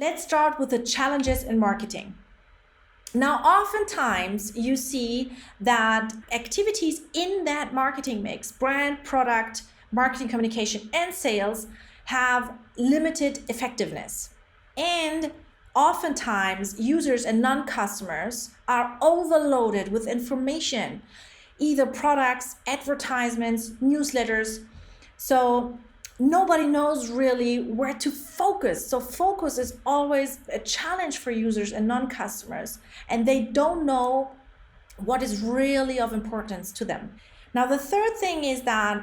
Let's start with the challenges in marketing. Now, oftentimes you see that activities in that marketing mix, brand, product, marketing, communication, and sales, have limited effectiveness. And oftentimes users and non-customers are overloaded with information, either products, advertisements, newsletters. So nobody knows really where to focus. So focus is always a challenge for users and non-customers, and they don't know what is really of importance to them. Now, the third thing is that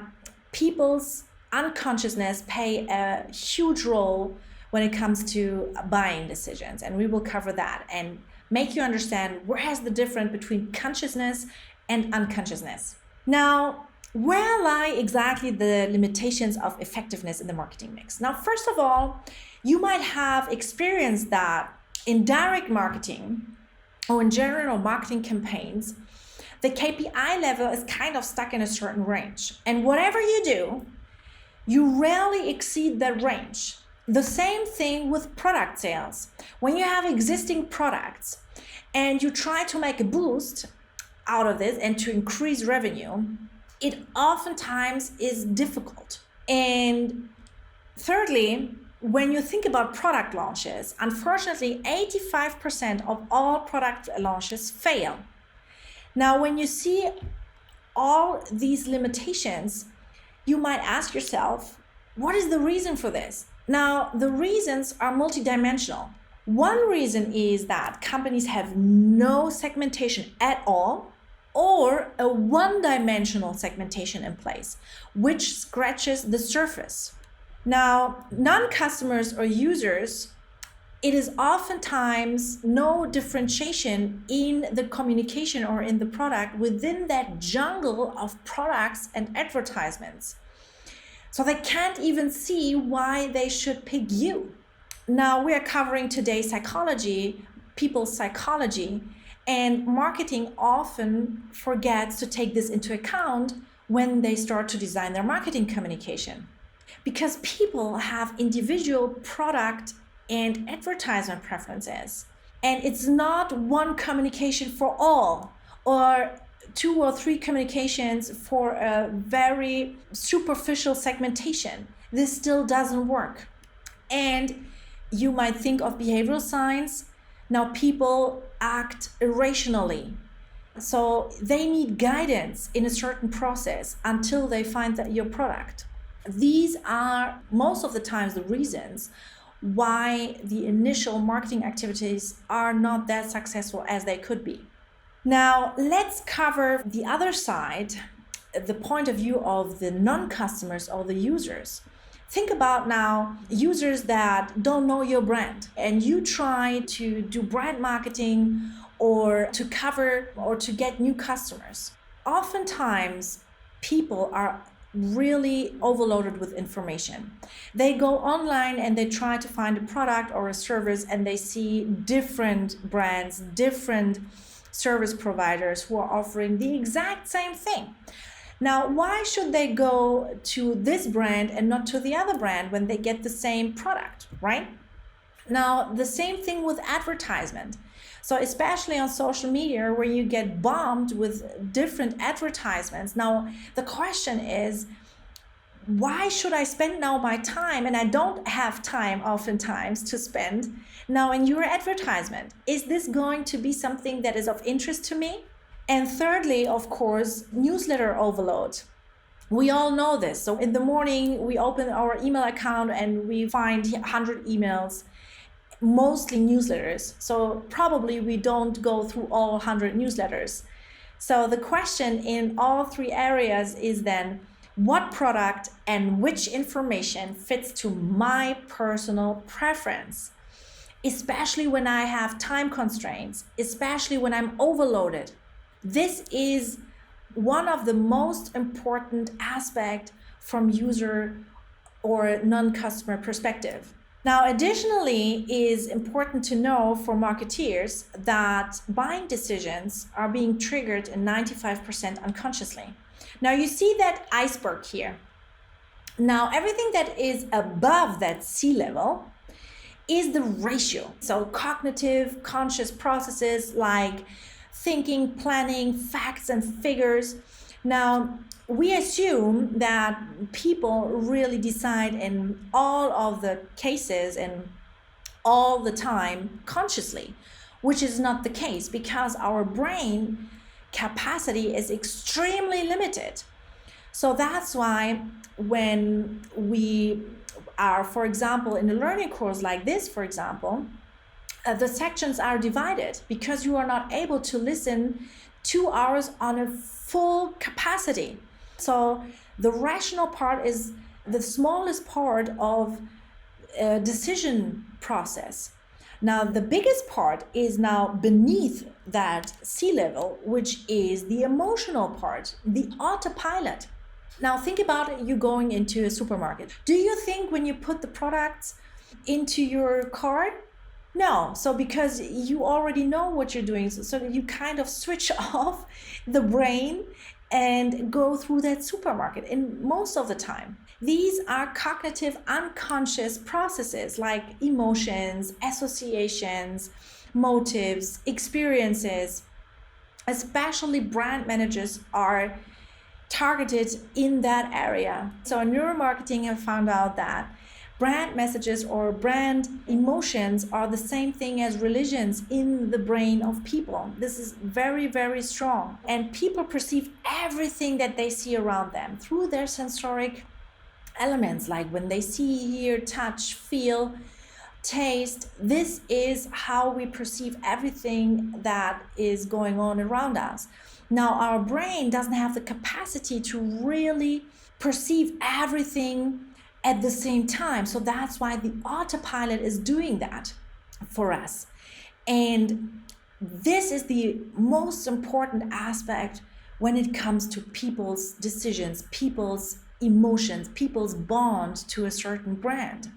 people's unconsciousness play a huge role when it comes to buying decisions, and we will cover that and make you understand where's the difference between consciousness and unconsciousness. Now, where lie exactly the limitations of effectiveness in the marketing mix? Now, first of all, you might have experienced that in direct marketing or in general marketing campaigns, the KPI level is kind of stuck in a certain range. And whatever you do, you rarely exceed that range. The same thing with product sales. When you have existing products and you try to make a boost out of this and to increase revenue, it oftentimes is difficult. And thirdly, when you think about product launches, unfortunately, 85% of all product launches fail. Now, when you see all these limitations, you might ask yourself, what is the reason for this? Now, the reasons are multidimensional. One reason is that companies have no segmentation at all, or a one-dimensional segmentation in place, which scratches the surface. Now, non-customers or users, it is oftentimes no differentiation in the communication or in the product within that jungle of products and advertisements. So they can't even see why they should pick you. Now, we are covering today psychology, people's psychology, and marketing often forgets to take this into account when they start to design their marketing communication. Because people have individual product and advertisement preferences. And it's not one communication for all, or 2 or 3 communications for a very superficial segmentation. This still doesn't work. And you might think of behavioral science. Now, people act irrationally. So they need guidance in a certain process until they find your product. These are most of the times the reasons why the initial marketing activities are not that successful as they could be. Now, let's cover the other side, the point of view of the non-customers or the users. Think about now users that don't know your brand, and you try to do brand marketing or to cover or to get new customers. Oftentimes, people are really overloaded with information. They go online and they try to find a product or a service, and they see different brands, different service providers who are offering the exact same thing. Now, why should they go to this brand and not to the other brand when they get the same product, right? Now, the same thing with advertisement. So especially on social media where you get bombed with different advertisements. Now, the question is, why should I spend now my time? And I don't have time oftentimes to spend now in your advertisement. Is this going to be something that is of interest to me? And thirdly, of course, newsletter overload. We all know this. So in the morning, we open our email account and we find 100 emails, mostly newsletters. So probably we don't go through all 100 newsletters. So the question in all 3 areas is then, what product and which information fits to my personal preference? Especially when I have time constraints, especially when I'm overloaded. This is one of the most important aspects from user or non-customer perspective. Now, additionally, it is important to know for marketeers that buying decisions are being triggered in 95% unconsciously. Now, you see that iceberg here. Now, everything that is above that sea level is the ratio. So cognitive, conscious processes like thinking, planning, facts and figures. Now, we assume that people really decide in all of the cases and all the time consciously, which is not the case because our brain capacity is extremely limited. So that's why when we are, for example, in a learning course like this, for example, the sections are divided because you are not able to listen 2 hours on a full capacity. So the rational part is the smallest part of a decision process. Now, the biggest part is now beneath that sea level, which is the emotional part, the autopilot. Now, think about it, you going into a supermarket. Do you think when you put the products into your cart? No. So because you already know what you're doing, so you kind of switch off the brain and go through that supermarket. And most of the time, these are cognitive, unconscious processes like emotions, associations, motives, experiences. Especially brand managers are targeted in that area. So in neuromarketing, I found out that brand messages or brand emotions are the same thing as religions in the brain of people. This is very, very strong. And people perceive everything that they see around them through their sensoric elements, like when they see, hear, touch, feel, taste. This is how we perceive everything that is going on around us. Now, our brain doesn't have the capacity to really perceive everything at the same time. So that's why the autopilot is doing that for us. And this is the most important aspect when it comes to people's decisions, people's emotions, people's bond to a certain brand.